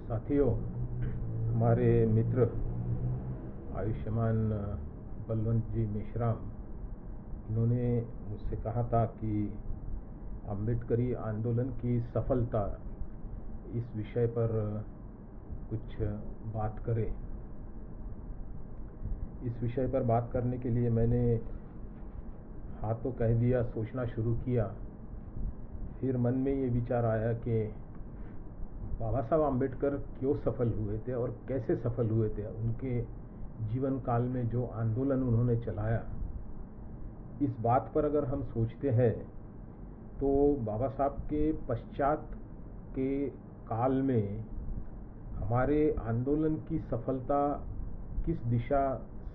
साथियों, हमारे मित्र आयुष्मान बलवंत जी मेश्राम, इन्होंने मुझसे कहा था कि अम्बेडकरी आंदोलन की सफलता इस विषय पर कुछ बात करें। इस विषय पर बात करने के लिए मैंने हाँ तो कह दिया, सोचना शुरू किया। फिर मन में ये विचार आया कि बाबा साहब आम्बेडकर क्यों सफल हुए थे और कैसे सफल हुए थे। उनके जीवन काल में जो आंदोलन उन्होंने चलाया, इस बात पर अगर हम सोचते हैं तो बाबा साहब के पश्चात के काल में हमारे आंदोलन की सफलता किस दिशा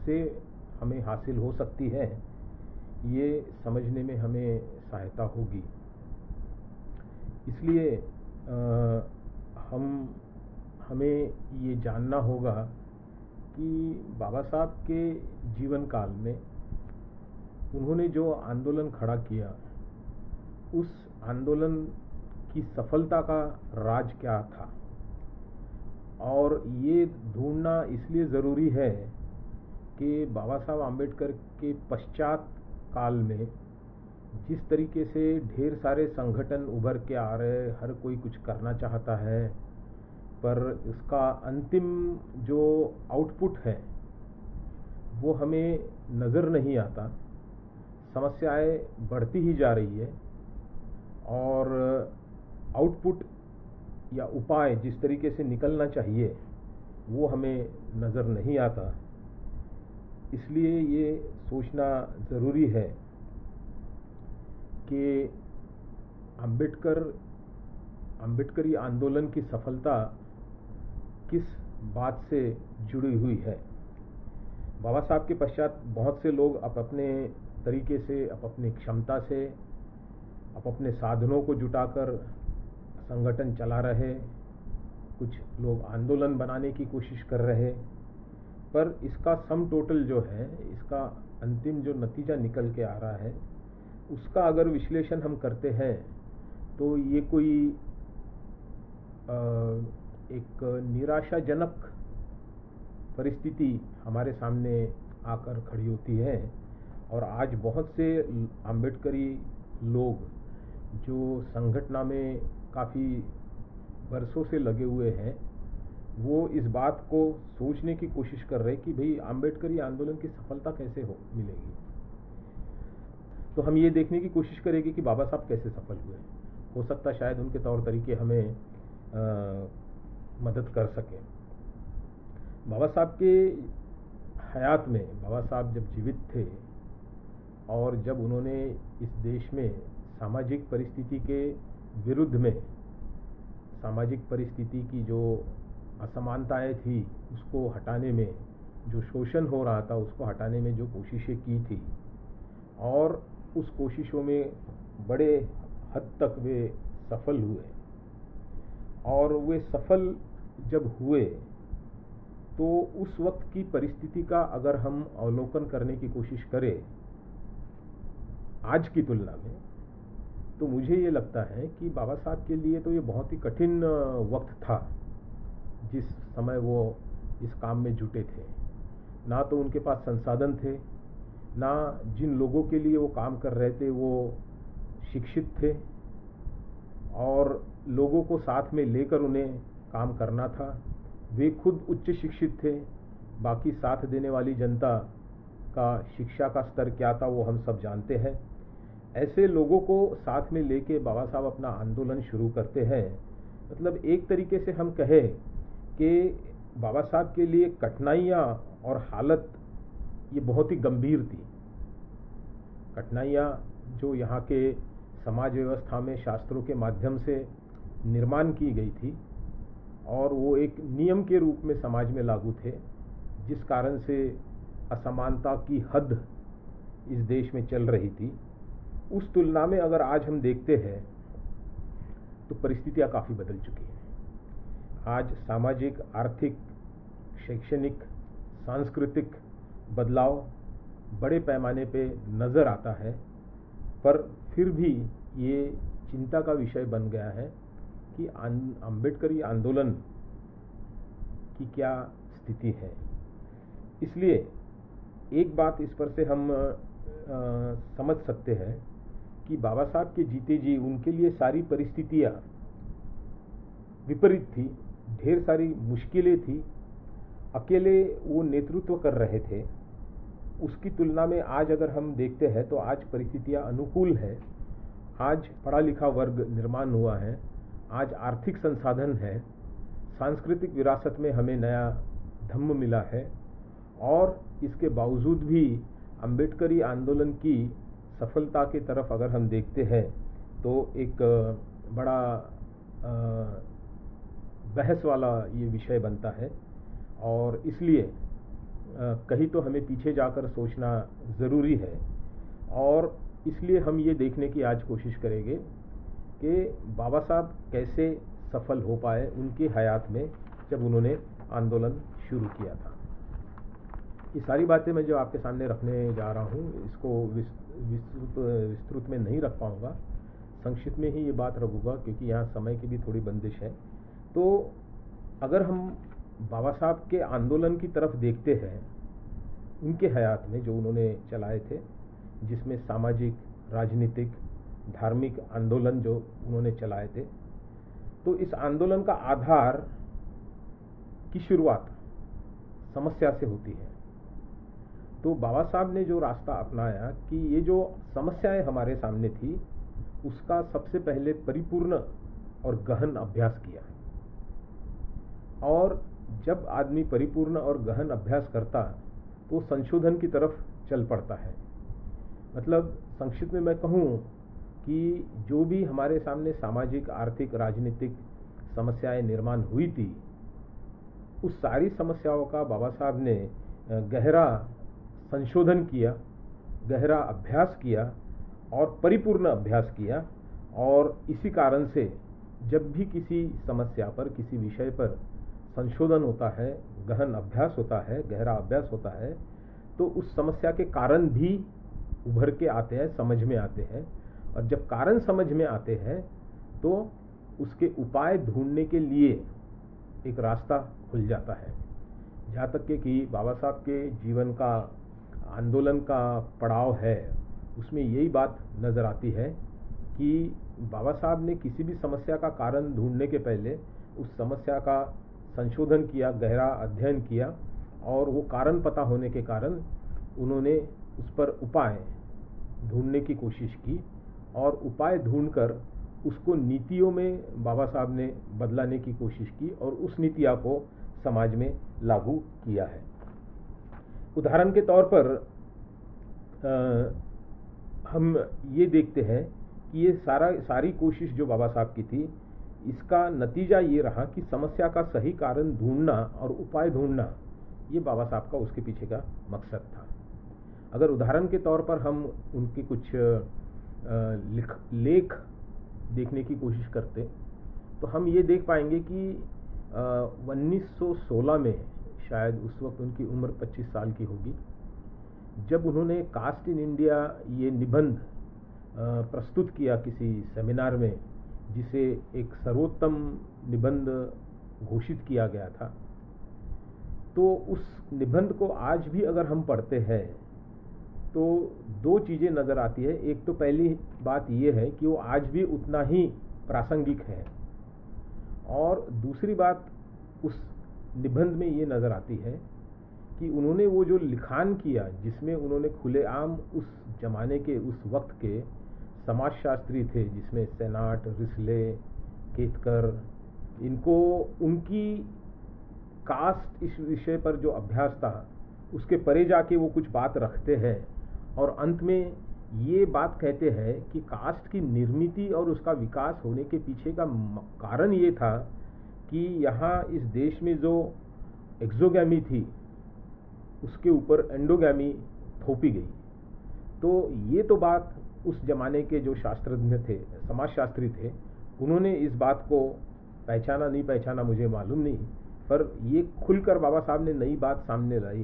से हमें हासिल हो सकती है, ये समझने में हमें सहायता होगी। इसलिए हमें ये जानना होगा कि बाबा साहब के जीवन काल में उन्होंने जो आंदोलन खड़ा किया, उस आंदोलन की सफलता का राज क्या था। और ये ढूंढना इसलिए ज़रूरी है कि बाबा साहब आम्बेडकर के पश्चात काल में जिस तरीके से ढेर सारे संगठन उभर के आ रहे, हर कोई कुछ करना चाहता है, पर इसका अंतिम जो आउटपुट है वो हमें नज़र नहीं आता। समस्याएं बढ़ती ही जा रही है और आउटपुट या उपाय जिस तरीके से निकलना चाहिए वो हमें नज़र नहीं आता। इसलिए ये सोचना ज़रूरी है कि अम्बेडकरी आंदोलन की सफलता किस बात से जुड़ी हुई है। बाबा साहब के पश्चात बहुत से लोग अपने तरीके से, अपनी क्षमता से, अपने साधनों को जुटाकर संगठन चला रहे, कुछ लोग आंदोलन बनाने की कोशिश कर रहे, पर इसका सम टोटल जो है, इसका अंतिम जो नतीजा निकल के आ रहा है, उसका अगर विश्लेषण हम करते हैं तो ये कोई एक निराशाजनक परिस्थिति हमारे सामने आकर खड़ी होती है। और आज बहुत से अम्बेडकरी लोग जो संगठन में काफ़ी बरसों से लगे हुए हैं, वो इस बात को सोचने की कोशिश कर रहे हैं कि भाई अम्बेडकरी आंदोलन की सफलता कैसे मिलेगी। तो हम ये देखने की कोशिश करेंगे कि बाबा साहब कैसे सफल हुए। हो सकता शायद उनके तौर तरीके हमें मदद कर सकें। बाबा साहब के हयात में, बाबा साहब जब जीवित थे और जब उन्होंने इस देश में सामाजिक परिस्थिति के विरुद्ध में, सामाजिक परिस्थिति की जो असमानताएं थी उसको हटाने में, जो शोषण हो रहा था उसको हटाने में जो कोशिशें की थी, और उस कोशिशों में बड़े हद तक वे सफल हुए। और वे सफल जब हुए तो उस वक्त की परिस्थिति का अगर हम अवलोकन करने की कोशिश करें आज की तुलना में, तो मुझे ये लगता है कि बाबा साहब के लिए तो ये बहुत ही कठिन वक्त था जिस समय वो इस काम में जुटे थे। ना तो उनके पास संसाधन थे, ना जिन लोगों के लिए वो काम कर रहे थे वो शिक्षित थे, और लोगों को साथ में लेकर उन्हें काम करना था। वे खुद उच्च शिक्षित थे, बाकी साथ देने वाली जनता का शिक्षा का स्तर क्या था वो हम सब जानते हैं। ऐसे लोगों को साथ में लेके बाबा साहब अपना आंदोलन शुरू करते हैं। मतलब एक तरीके से हम कहें कि बाबा साहब के लिए कठिनाइयाँ और हालत ये बहुत ही गंभीर थी। कठिनाइयाँ जो यहाँ के समाज व्यवस्था में शास्त्रों के माध्यम से निर्माण की गई थी, और वो एक नियम के रूप में समाज में लागू थे, जिस कारण से असमानता की हद इस देश में चल रही थी। उस तुलना में अगर आज हम देखते हैं तो परिस्थितियाँ काफ़ी बदल चुकी हैं। आज सामाजिक, आर्थिक, शैक्षणिक, सांस्कृतिक बदलाव बड़े पैमाने पे नज़र आता है, पर फिर भी ये चिंता का विषय बन गया है कि अम्बेडकरी आंदोलन कि क्या स्थिति है। इसलिए एक बात इस पर से हम समझ सकते हैं कि बाबा साहब के जीते जी उनके लिए सारी परिस्थितियां विपरीत थी, ढेर सारी मुश्किलें थी, अकेले वो नेतृत्व कर रहे थे। उसकी तुलना में आज अगर हम देखते हैं तो आज परिस्थितियां अनुकूल है। आज पढ़ा लिखा वर्ग निर्माण हुआ है, आज आर्थिक संसाधन है, सांस्कृतिक विरासत में हमें नया धम्म मिला है, और इसके बावजूद भी अम्बेडकरी आंदोलन की सफलता की तरफ अगर हम देखते हैं तो एक बड़ा बहस वाला ये विषय बनता है। और इसलिए कहीं तो हमें पीछे जाकर सोचना ज़रूरी है, और इसलिए हम ये देखने की आज कोशिश करेंगे कि बाबा साहब कैसे सफल हो पाए उनकी हयात में जब उन्होंने आंदोलन शुरू किया था। ये सारी बातें मैं जो आपके सामने रखने जा रहा हूँ, इसको विस्तृत में नहीं रख पाऊँगा, संक्षिप्त में ही ये बात रखूँगा, क्योंकि यहाँ समय की भी थोड़ी बंदिश है। तो अगर हम बाबा साहब के आंदोलन की तरफ देखते हैं, उनके हयात में जो उन्होंने चलाए थे, जिसमें सामाजिक, राजनीतिक, धार्मिक आंदोलन जो उन्होंने चलाए थे, तो इस आंदोलन का आधार की शुरुआत समस्या से होती है। तो बाबा साहब ने जो रास्ता अपनाया कि ये जो समस्याएं हमारे सामने थी, उसका सबसे पहले परिपूर्ण और गहन अभ्यास किया। और जब आदमी परिपूर्ण और गहन अभ्यास करता तो संशोधन की तरफ चल पड़ता है। मतलब संक्षिप्त में मैं कहूँ कि जो भी हमारे सामने सामाजिक, आर्थिक, राजनीतिक समस्याएं निर्माण हुई थी, उस सारी समस्याओं का बाबा साहब ने गहरा संशोधन किया, गहरा अभ्यास किया और परिपूर्ण अभ्यास किया। और इसी कारण से जब भी किसी समस्या पर, किसी विषय पर संशोधन होता है, गहन अभ्यास होता है, गहरा अभ्यास होता है, तो उस समस्या के कारण भी उभर के आते हैं, समझ में आते हैं। और जब कारण समझ में आते हैं तो उसके उपाय ढूंढने के लिए एक रास्ता खुल जाता है। जहाँ तक कि बाबा साहब के जीवन का आंदोलन का पड़ाव है, उसमें यही बात नज़र आती है कि बाबा साहब ने किसी भी समस्या का कारण ढूंढने के पहले उस समस्या का संशोधन किया, गहरा अध्ययन किया, और वो कारण पता होने के कारण उन्होंने उस पर उपाय ढूंढने की कोशिश की, और उपाय ढूंढकर उसको नीतियों में बाबा साहब ने बदलाने की कोशिश की, और उस नीतियों को समाज में लागू किया है। उदाहरण के तौर पर हम ये देखते हैं कि ये सारी कोशिश जो बाबा साहब की थी, इसका नतीजा ये रहा कि समस्या का सही कारण ढूंढना और उपाय ढूंढना, ये बाबा साहब का उसके पीछे का मकसद था। अगर उदाहरण के तौर पर हम उनके कुछ लेख देखने की कोशिश करते तो हम ये देख पाएंगे कि 1916 में, शायद उस वक्त उनकी उम्र 25 साल की होगी, जब उन्होंने कास्ट इन इंडिया ये निबंध प्रस्तुत किया किसी सेमिनार में, जिसे एक सर्वोत्तम निबंध घोषित किया गया था। तो उस निबंध को आज भी अगर हम पढ़ते हैं तो दो चीज़ें नज़र आती है। एक तो पहली बात ये है कि वो आज भी उतना ही प्रासंगिक है, और दूसरी बात उस निबंध में ये नज़र आती है कि उन्होंने वो जो लिखान किया, जिसमें उन्होंने खुलेआम उस जमाने के, उस वक्त के समाजशास्त्री थे, जिसमें सेनाट, रिस्ले, केतकर, इनको उनकी कास्ट इस विषय पर जो अभ्यास था उसके परे जाके वो कुछ बात रखते हैं, और अंत में ये बात कहते हैं कि कास्ट की निर्मिति और उसका विकास होने के पीछे का कारण ये था कि यहाँ इस देश में जो एक्सोगैमी थी उसके ऊपर एंडोगैमी थोपी गई। तो ये तो बात उस जमाने के जो शास्त्रज्ञ थे, समाजशास्त्री थे, उन्होंने इस बात को पहचाना नहीं पहचाना मुझे मालूम नहीं, पर ये खुलकर बाबा साहब ने नई बात सामने लाई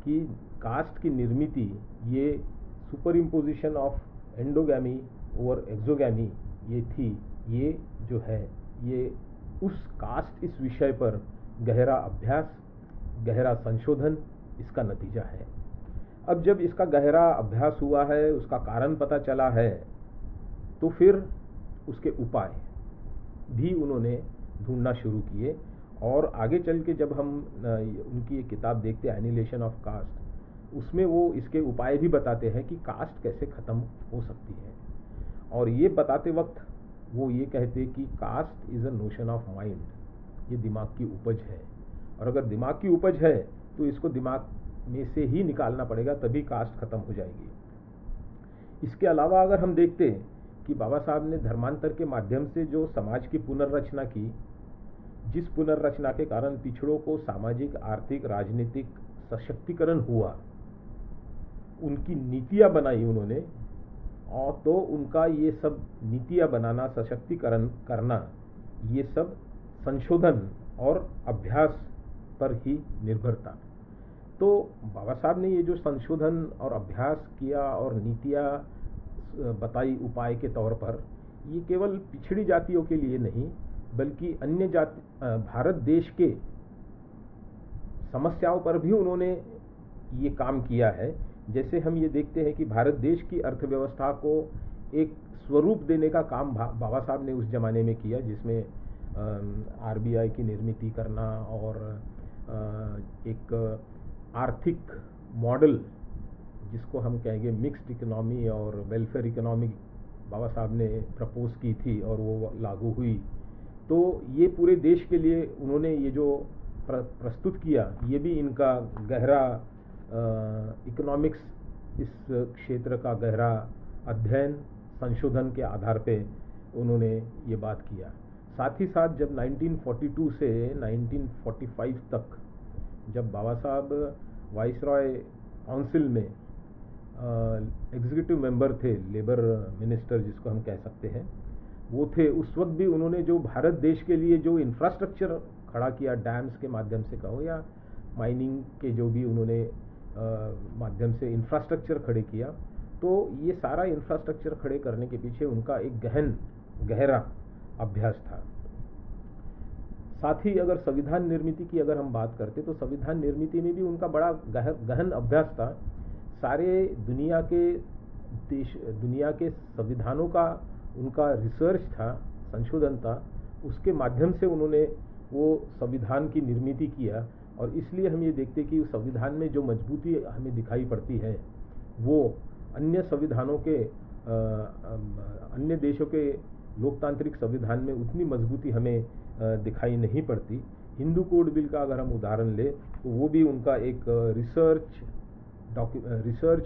कि कास्ट की निर्मिति, ये सुपर इम्पोजिशन ऑफ एंडोगैमी और एक्सोगैमी ये थी, ये जो है ये उस कास्ट इस विषय पर गहरा अभ्यास, गहरा संशोधन इसका नतीजा है। अब जब इसका गहरा अभ्यास हुआ है, उसका कारण पता चला है, तो फिर उसके उपाय भी उन्होंने ढूंढना शुरू किए। और आगे चल के जब हम उनकी एक किताब देखते हैं एनिहिलेशन ऑफ कास्ट, उसमें वो इसके उपाय भी बताते हैं कि कास्ट कैसे ख़त्म हो सकती है। और ये बताते वक्त वो ये कहते कि caste is a notion of mind, ये दिमाग की उपज है, और अगर दिमाग की उपज है तो इसको दिमाग में से ही निकालना पड़ेगा, तभी कास्ट ख़त्म हो जाएगी। इसके अलावा अगर हम देखते कि बाबा साहब ने धर्मांतर के माध्यम से जो समाज की पुनर्रचना की, जिस पुनर्रचना के कारण पिछड़ों को सामाजिक, आर्थिक, राजनीतिक सशक्तिकरण हुआ, उनकी नीतियाँ बनाई उन्होंने, और तो उनका ये सब नीतियाँ बनाना, सशक्तिकरण करना, ये सब संशोधन और अभ्यास पर ही निर्भर था। तो बाबा साहब ने ये जो संशोधन और अभ्यास किया और नीतियाँ बताई उपाय के तौर पर, ये केवल पिछड़ी जातियों के लिए नहीं बल्कि अन्य जाति, भारत देश के समस्याओं पर भी उन्होंने ये काम किया है। जैसे हम ये देखते हैं कि भारत देश की अर्थव्यवस्था को एक स्वरूप देने का काम बाबा साहब ने उस जमाने में किया, जिसमें आरबीआई की निर्मित करना और एक आर्थिक मॉडल जिसको हम कहेंगे मिक्स्ड इकोनॉमी और वेलफेयर इकोनॉमी बाबा साहब ने प्रपोज की थी और वो लागू हुई। तो ये पूरे देश के लिए उन्होंने ये जो प्रस्तुत किया, ये भी इनका गहरा इकोनॉमिक्स इस क्षेत्र का गहरा अध्ययन, संशोधन के आधार पे उन्होंने ये बात किया। साथ ही साथ जब 1942 से 1945 तक जब बाबा साहब वाइसरॉय काउंसिल में एग्जीक्यूटिव मेंबर थे, लेबर मिनिस्टर जिसको हम कह सकते हैं, वो थे, उस वक्त भी उन्होंने जो भारत देश के लिए जो इंफ्रास्ट्रक्चर खड़ा किया, डैम्स के माध्यम से कहो या माइनिंग के जो भी उन्होंने माध्यम से इंफ्रास्ट्रक्चर खड़े किया, तो ये सारा इंफ्रास्ट्रक्चर खड़े करने के पीछे उनका एक गहरा अभ्यास था। साथ ही अगर संविधान निर्मित की अगर हम बात करते तो संविधान निर्मित में भी उनका बड़ा गहन अभ्यास था। सारे दुनिया के संविधानों का उनका रिसर्च था, संशोधन था, उसके माध्यम से उन्होंने वो संविधान की निर्मित किया। और इसलिए हम ये देखते कि उस संविधान में जो मजबूती हमें दिखाई पड़ती है, वो अन्य संविधानों के अन्य देशों के लोकतांत्रिक संविधान में उतनी मजबूती हमें दिखाई नहीं पड़ती। हिंदू कोड बिल का अगर हम उदाहरण लें तो वो भी उनका एक रिसर्च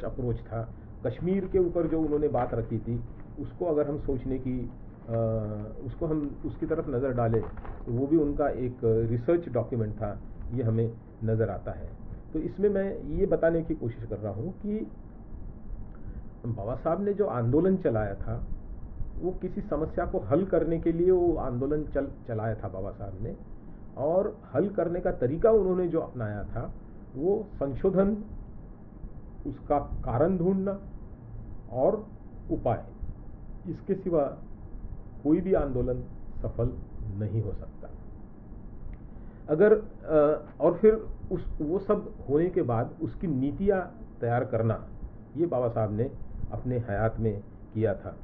अप्रोच था। कश्मीर के ऊपर जो उन्होंने बात रखी थी, उसको अगर हम सोचने की उसको हम उसकी तरफ नज़र डालें तो वो भी उनका एक रिसर्च डॉक्यूमेंट था, ये हमें नज़र आता है। तो इसमें मैं ये बताने की कोशिश कर रहा हूँ कि बाबा साहब ने जो आंदोलन चलाया था, वो किसी समस्या को हल करने के लिए वो आंदोलन चलाया था बाबा साहब ने, और हल करने का तरीका उन्होंने जो अपनाया था वो संशोधन, उसका कारण ढूंढना और उपाय। इसके सिवा कोई भी आंदोलन सफल नहीं हो सकता। अगर और फिर वो सब होने के बाद उसकी नीतियाँ तैयार करना, ये बाबा साहब ने अपने हयात में किया था।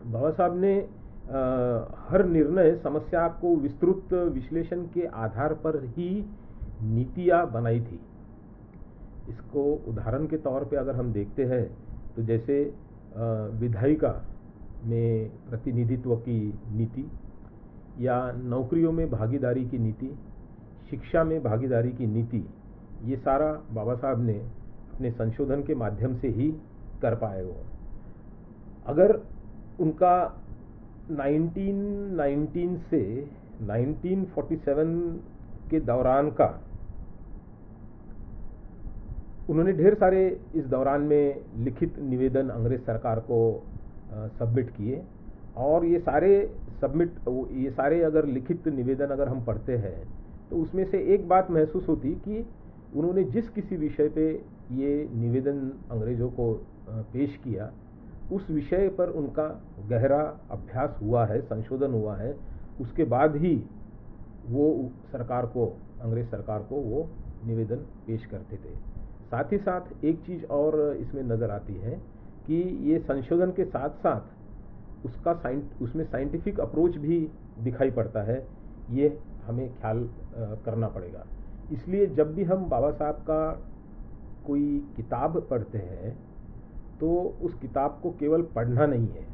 बाबा साहब ने हर निर्णय समस्या को विस्तृत विश्लेषण के आधार पर ही नीतियाँ बनाई थी। इसको उदाहरण के तौर पे अगर हम देखते हैं तो जैसे विधायिका में प्रतिनिधित्व की नीति, या नौकरियों में भागीदारी की नीति, शिक्षा में भागीदारी की नीति, ये सारा बाबा साहब ने अपने संशोधन के माध्यम से ही कर पाए। वो अगर उनका 1919 से 1947 के दौरान का उन्होंने ढेर सारे इस दौरान में लिखित निवेदन अंग्रेज सरकार को सबमिट किए, और ये सारे अगर लिखित निवेदन अगर हम पढ़ते हैं तो उसमें से एक बात महसूस होती कि उन्होंने जिस किसी विषय पे ये निवेदन अंग्रेज़ों को पेश किया, उस विषय पर उनका गहरा अभ्यास हुआ है, संशोधन हुआ है, उसके बाद ही वो सरकार को, अंग्रेज सरकार को वो निवेदन पेश करते थे। साथ ही साथ एक चीज़ और इसमें नज़र आती है कि ये संशोधन के साथ साथ उसमें साइंटिफिक अप्रोच भी दिखाई पड़ता है, ये हमें ख्याल करना पड़ेगा। इसलिए जब भी हम बाबा साहब का कोई किताब पढ़ते हैं तो उस किताब को केवल पढ़ना नहीं है,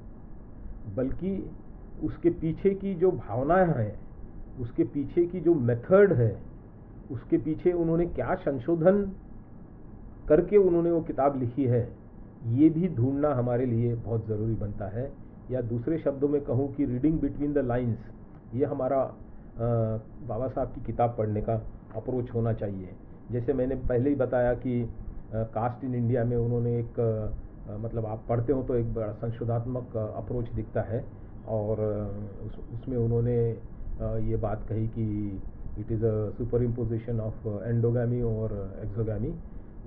बल्कि उसके पीछे की जो भावनाएं हैं, उसके पीछे की जो मेथड है, उसके पीछे उन्होंने क्या संशोधन करके उन्होंने वो किताब लिखी है, ये भी ढूंढना हमारे लिए बहुत ज़रूरी बनता है। या दूसरे शब्दों में कहूँ कि रीडिंग बिटवीन द लाइंस, ये हमारा बाबा साहब की किताब पढ़ने का अप्रोच होना चाहिए। जैसे मैंने पहले ही बताया कि कास्ट इन इंडिया में उन्होंने एक मतलब आप पढ़ते हो तो एक बड़ा संशोधात्मक अप्रोच दिखता है, और उसमें उन्होंने ये बात कही कि it is a super imposition of endogamy और एक्सोगामी।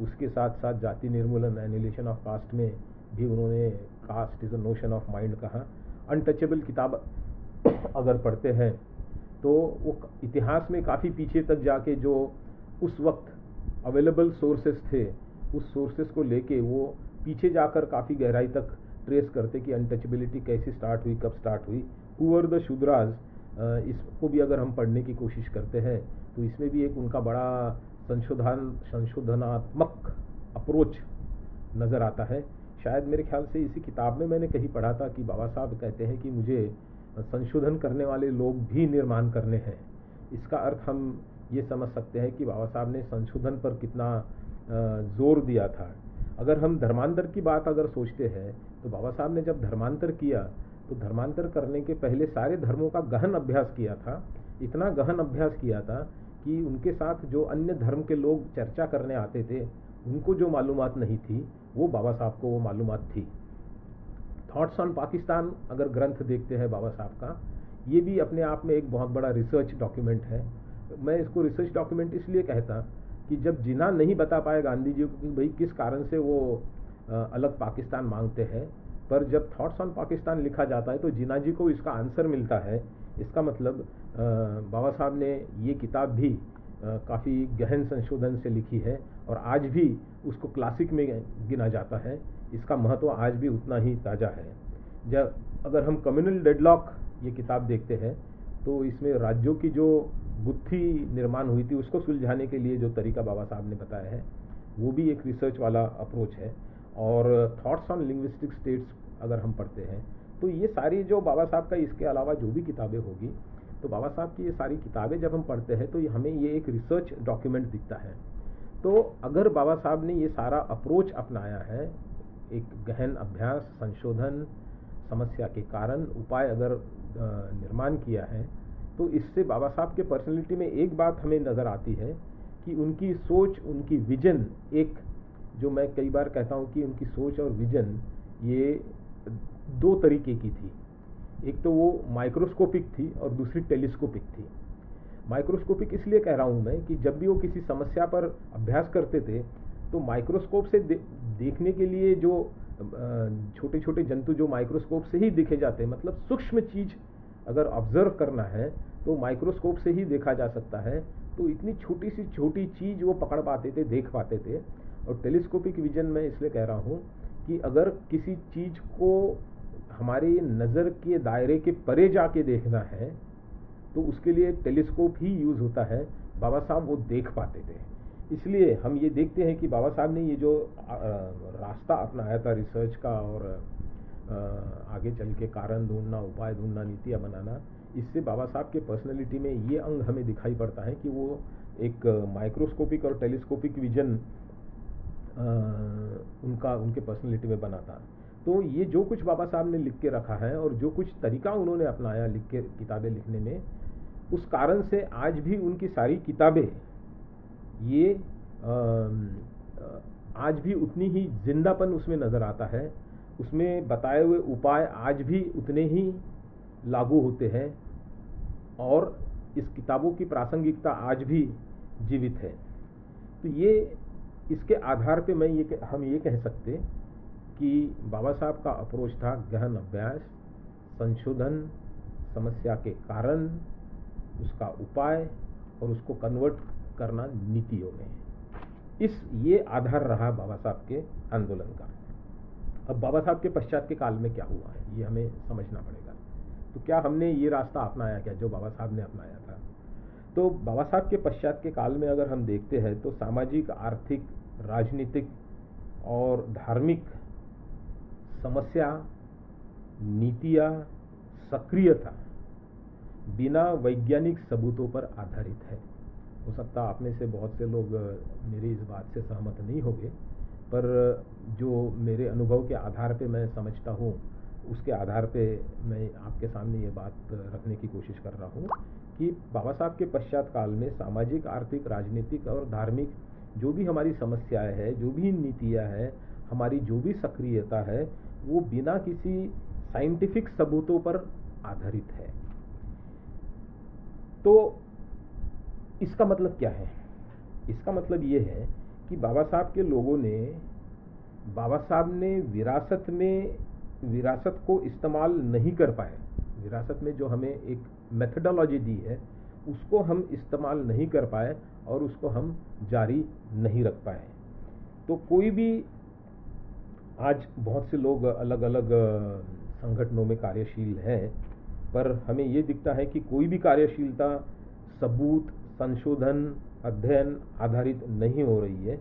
उसके साथ साथ जाति निर्मूलन, एनिलेशन ऑफ कास्ट में भी उन्होंने caste is a notion of mind कहा। अनटचेबल किताब अगर पढ़ते हैं तो वो इतिहास में काफ़ी पीछे तक जाके जो उस वक्त अवेलेबल सोर्सेस थे, उस सोर्सेस को लेके वो पीछे जाकर काफ़ी गहराई तक ट्रेस करते कि अनटचेबिलिटी कैसे स्टार्ट हुई, कब स्टार्ट हुई। हू वर द शूद्राज, इसको भी अगर हम पढ़ने की कोशिश करते हैं तो इसमें भी एक उनका बड़ा संशोधनात्मक अप्रोच नज़र आता है। शायद मेरे ख्याल से इसी किताब में मैंने कहीं पढ़ा था कि बाबा साहब कहते हैं कि मुझे संशोधन करने वाले लोग भी निर्माण करने हैं। इसका अर्थ हम ये समझ सकते हैं कि बाबा साहब ने संशोधन पर कितना जोर दिया था। अगर हम धर्मांतर की बात अगर सोचते हैं तो बाबा साहब ने जब धर्मांतर किया तो धर्मांतर करने के पहले सारे धर्मों का गहन अभ्यास किया था। इतना गहन अभ्यास किया था कि उनके साथ जो अन्य धर्म के लोग चर्चा करने आते थे, उनको जो मालूमात नहीं थी वो बाबा साहब को वो मालूमात थी। थॉट्स ऑन पाकिस्तान अगर ग्रंथ देखते हैं बाबा साहब का, ये भी अपने आप में एक बहुत बड़ा रिसर्च डॉक्यूमेंट है। मैं इसको रिसर्च डॉक्यूमेंट इसलिए कहता कि जब जिन्ना नहीं बता पाए गांधी जी को कि भाई किस कारण से वो अलग पाकिस्तान मांगते हैं, पर जब थॉट्स ऑन पाकिस्तान लिखा जाता है तो जिन्ना जी को इसका आंसर मिलता है। इसका मतलब बाबा साहब ने ये किताब भी काफ़ी गहन संशोधन से लिखी है और आज भी उसको क्लासिक में गिना जाता है। इसका महत्व आज भी उतना ही ताज़ा है। जब अगर हम कम्युनल डेडलॉक ये किताब देखते हैं तो इसमें राज्यों की जो गुत्थी निर्माण हुई थी उसको सुलझाने के लिए जो तरीका बाबा साहब ने बताया है वो भी एक रिसर्च वाला अप्रोच है। और थॉट्स ऑन लिंग्विस्टिक स्टेट्स अगर हम पढ़ते हैं तो ये सारी जो बाबा साहब का, इसके अलावा जो भी किताबें होगी, तो बाबा साहब की ये सारी किताबें जब हम पढ़ते हैं तो हमें ये एक रिसर्च डॉक्यूमेंट दिखता है। तो अगर बाबा साहब ने ये सारा अप्रोच अपनाया है, एक गहन अभ्यास, संशोधन, समस्या के कारण उपाय अगर निर्माण किया है, तो इससे बाबा साहब के पर्सनैलिटी में एक बात हमें नज़र आती है कि उनकी सोच, उनकी विजन, एक जो मैं कई बार कहता हूँ कि उनकी सोच और विजन ये दो तरीके की थी। एक तो वो माइक्रोस्कोपिक थी और दूसरी टेलीस्कोपिक थी। माइक्रोस्कोपिक इसलिए कह रहा हूँ मैं कि जब भी वो किसी समस्या पर अभ्यास करते थे तो माइक्रोस्कोप से देखने के लिए जो छोटे छोटे जंतु जो माइक्रोस्कोप से ही दिखे जाते हैं, मतलब सूक्ष्म चीज़ अगर ऑब्जर्व करना है तो माइक्रोस्कोप से ही देखा जा सकता है। तो इतनी छोटी सी छोटी चीज़ वो पकड़ पाते थे, देख पाते थे। और टेलीस्कोपिक विजन मैं इसलिए कह रहा हूँ कि अगर किसी चीज़ को हमारी नज़र के दायरे के परे जाके देखना है तो उसके लिए टेलीस्कोप ही यूज़ होता है। बाबा साहब वो देख पाते थे, इसलिए हम ये देखते हैं कि बाबा साहब ने ये जो रास्ता अपनाया था रिसर्च का और आगे चल के कारण ढूंढना, उपाय ढूंढना, नीतियाँ बनाना, इससे बाबा साहब के पर्सनैलिटी में ये अंग हमें दिखाई पड़ता है कि वो एक माइक्रोस्कोपिक और टेलीस्कोपिक विजन उनके पर्सनैलिटी में बना था। तो ये जो कुछ बाबा साहब ने लिख के रखा है और जो कुछ तरीका उन्होंने अपनाया लिख के किताबें लिखने में, उस कारण से आज भी उनकी सारी किताबें ये आज भी उतनी ही जिंदापन उसमें नज़र आता है। उसमें बताए हुए उपाय आज भी उतने ही लागू होते हैं और इस किताबों की प्रासंगिकता आज भी जीवित है। तो ये इसके आधार पे हम ये कह सकते कि बाबा साहब का अप्रोच था गहन अभ्यास, संशोधन, समस्या के कारण उसका उपाय और उसको कन्वर्ट करना नीतियों में। ये आधार रहा बाबा साहब के आंदोलन का। अब बाबा साहब के पश्चात के काल में क्या हुआ है, ये हमें समझना पड़ेगा। तो क्या हमने ये रास्ता अपनाया क्या जो बाबा साहब ने अपनाया था? तो बाबा साहब के पश्चात के काल में अगर हम देखते हैं तो सामाजिक, आर्थिक, राजनीतिक और धार्मिक समस्या, नीतियाँ, सक्रियता बिना वैज्ञानिक सबूतों पर आधारित है। हो सकता है आप में से बहुत से लोग मेरी इस बात से सहमत नहीं होंगे, पर जो मेरे अनुभव के आधार पे मैं समझता हूँ, उसके आधार पे मैं आपके सामने ये बात रखने की कोशिश कर रहा हूँ कि बाबा साहब के पश्चात काल में सामाजिक, आर्थिक, राजनीतिक और धार्मिक जो भी हमारी समस्याएं हैं, जो भी नीतियाँ हैं, हमारी जो भी सक्रियता है, वो बिना किसी साइंटिफिक सबूतों पर आधारित है। तो इसका मतलब क्या है? इसका मतलब ये है कि बाबा साहब के लोगों ने, बाबा साहब ने विरासत को इस्तेमाल नहीं कर पाए। विरासत में जो हमें एक मेथडोलॉजी दी है उसको हम इस्तेमाल नहीं कर पाए और उसको हम जारी नहीं रख पाए। तो कोई भी, आज बहुत से लोग अलग अलग संगठनों में कार्यशील हैं, पर हमें ये दिखता है कि कोई भी कार्यशीलता सबूत, संशोधन, अध्ययन आधारित नहीं हो रही है।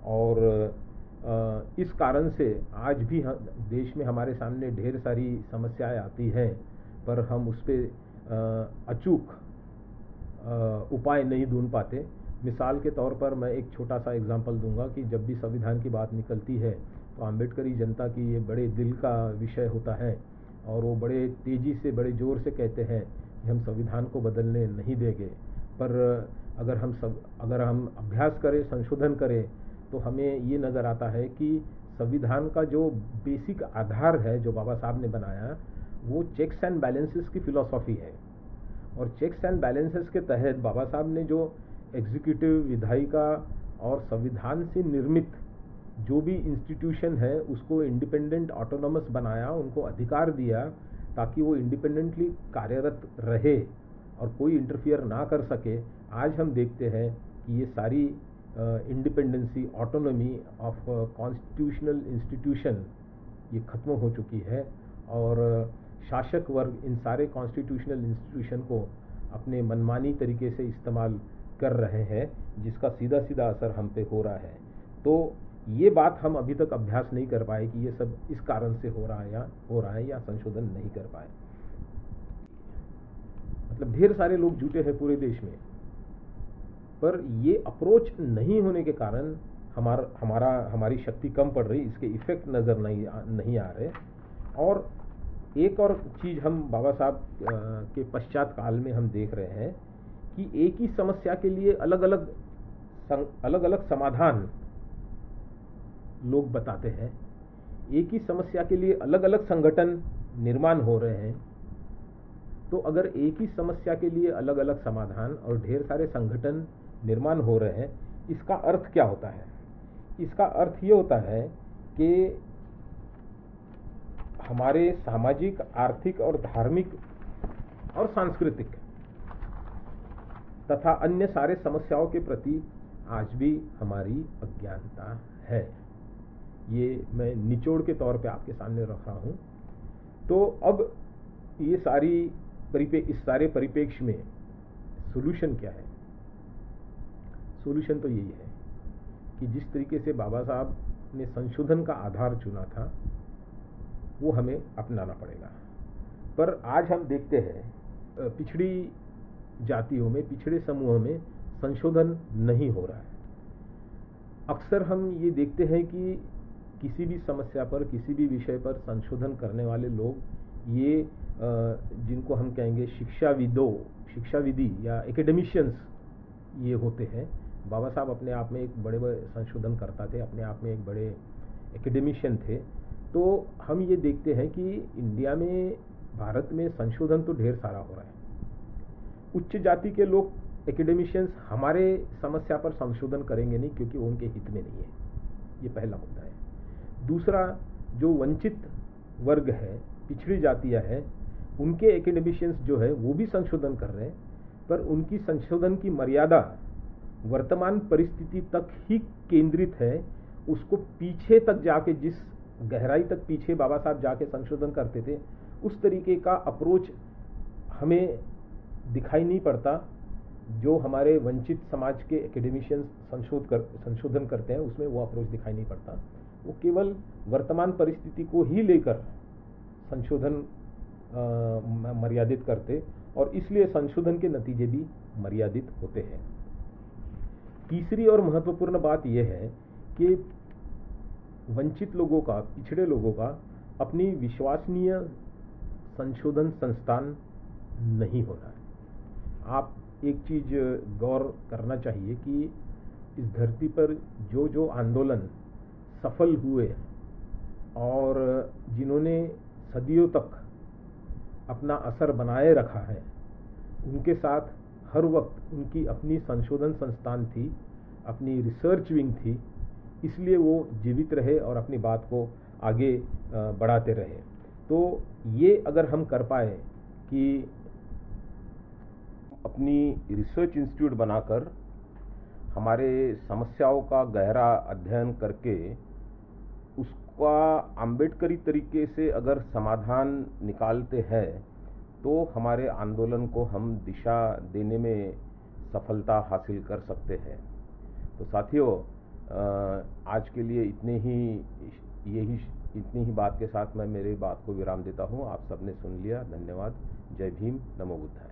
और इस कारण से आज भी देश में हमारे सामने ढेर सारी समस्याएं आती हैं, पर हम उस पर अचूक उपाय नहीं ढूंढ पाते। मिसाल के तौर पर मैं एक छोटा सा एग्जांपल दूंगा कि जब भी संविधान की बात निकलती है तो अम्बेडकरी जनता की ये बड़े दिल का विषय होता है और वो बड़े तेज़ी से, बड़े ज़ोर से कहते हैं कि हम संविधान को बदलने नहीं देंगे। पर अगर हम अभ्यास करें, संशोधन करें, तो हमें ये नज़र आता है कि संविधान का जो बेसिक आधार है जो बाबा साहब ने बनाया, वो चेक्स एंड बैलेंसेस की फिलॉसफी है। और चेक्स एंड बैलेंसेस के तहत बाबा साहब ने जो एग्जीक्यूटिव, विधायिका और संविधान से निर्मित जो भी इंस्टीट्यूशन है उसको इंडिपेंडेंट, ऑटोनॉमस बनाया, उनको अधिकार दिया ताकि वो इंडिपेंडेंटली कार्यरत रहे और कोई इंटरफियर ना कर सके। आज हम देखते हैं कि ये सारी independency, autonomy of constitutional institution ये ख़त्म हो चुकी है और शासक वर्ग इन सारे कॉन्स्टिट्यूशनल इंस्टीट्यूशन को अपने मनमानी तरीके से इस्तेमाल कर रहे हैं, जिसका सीधा सीधा असर हम पे हो रहा है। तो ये बात हम अभी तक अभ्यास नहीं कर पाए कि ये सब इस कारण से हो रहा है या संशोधन नहीं कर पाए। मतलब ढेर सारे लोग जुटे हैं पूरे देश में, पर ये अप्रोच नहीं होने के कारण हमारी शक्ति कम पड़ रही, इसके इफेक्ट नज़र नहीं आ रहे। और एक और चीज़ हम बाबा साहब के पश्चात काल में हम देख रहे हैं कि एक ही समस्या के लिए अलग अलग समाधान लोग बताते हैं। एक ही समस्या के लिए अलग अलग संगठन निर्माण हो रहे हैं। तो अगर एक ही समस्या के लिए अलग अलग समाधान और ढेर सारे संगठन निर्माण हो रहे हैं, इसका अर्थ क्या होता है? इसका अर्थ ये होता है कि हमारे सामाजिक, आर्थिक और धार्मिक और सांस्कृतिक तथा अन्य सारे समस्याओं के प्रति आज भी हमारी अज्ञानता है। ये मैं निचोड़ के तौर पे आपके सामने रख रहा हूँ। तो अब इस सारे परिप्रेक्ष्य में सॉल्यूशन क्या है? सॉल्यूशन तो यही है कि जिस तरीके से बाबा साहब ने संशोधन का आधार चुना था वो हमें अपनाना पड़ेगा। पर आज हम देखते हैं पिछड़ी जातियों में, पिछड़े समूहों में संशोधन नहीं हो रहा है। अक्सर हम ये देखते हैं कि किसी भी समस्या पर, किसी भी विषय पर संशोधन करने वाले लोग ये जिनको हम कहेंगे शिक्षाविदी या एकेडमिशियंस ये होते हैं। बाबा साहब अपने आप में एक बड़े संशोधन करता थे, अपने आप में एक बड़े एकेडमिशियन थे। तो हम ये देखते हैं कि इंडिया में, भारत में संशोधन तो ढेर सारा हो रहा है। उच्च जाति के लोग, एकेडमिशियंस, हमारे समस्या पर संशोधन करेंगे नहीं क्योंकि वो उनके हित में नहीं है। ये पहला मुद्दा है। दूसरा, जो वंचित वर्ग है, पिछड़ी जातियाँ हैं, उनके एकेडमिशियंस जो है वो भी संशोधन कर रहे हैं, पर उनकी संशोधन की मर्यादा वर्तमान परिस्थिति तक ही केंद्रित है। उसको पीछे तक जाके, जिस गहराई तक पीछे बाबा साहब जाके संशोधन करते थे, उस तरीके का अप्रोच हमें दिखाई नहीं पड़ता जो हमारे वंचित समाज के एकेडमिशियंस संशोधन करते हैं। उसमें वो अप्रोच दिखाई नहीं पड़ता। वो केवल वर्तमान परिस्थिति को ही लेकर संशोधन मर्यादित करते, और इसलिए संशोधन के नतीजे भी मर्यादित होते हैं। तीसरी और महत्वपूर्ण बात यह है कि वंचित लोगों का, पिछड़े लोगों का अपनी विश्वसनीय संशोधन संस्थान नहीं होना है। आप एक चीज गौर करना चाहिए कि इस धरती पर जो जो आंदोलन सफल हुए और जिन्होंने सदियों तक अपना असर बनाए रखा है, उनके साथ हर वक्त उनकी अपनी संशोधन संस्थान थी, अपनी रिसर्च विंग थी, इसलिए वो जीवित रहे और अपनी बात को आगे बढ़ाते रहे। तो ये अगर हम कर पाए कि अपनी रिसर्च इंस्टीट्यूट बनाकर हमारे समस्याओं का गहरा अध्ययन करके उसका अम्बेडकरी तरीके से अगर समाधान निकालते हैं, तो हमारे आंदोलन को हम दिशा देने में सफलता हासिल कर सकते हैं। तो साथियों, आज के लिए इतनी ही बात के साथ मैं मेरी बात को विराम देता हूँ। आप सबने सुन लिया, धन्यवाद। जय भीम, नमो बुद्धाय।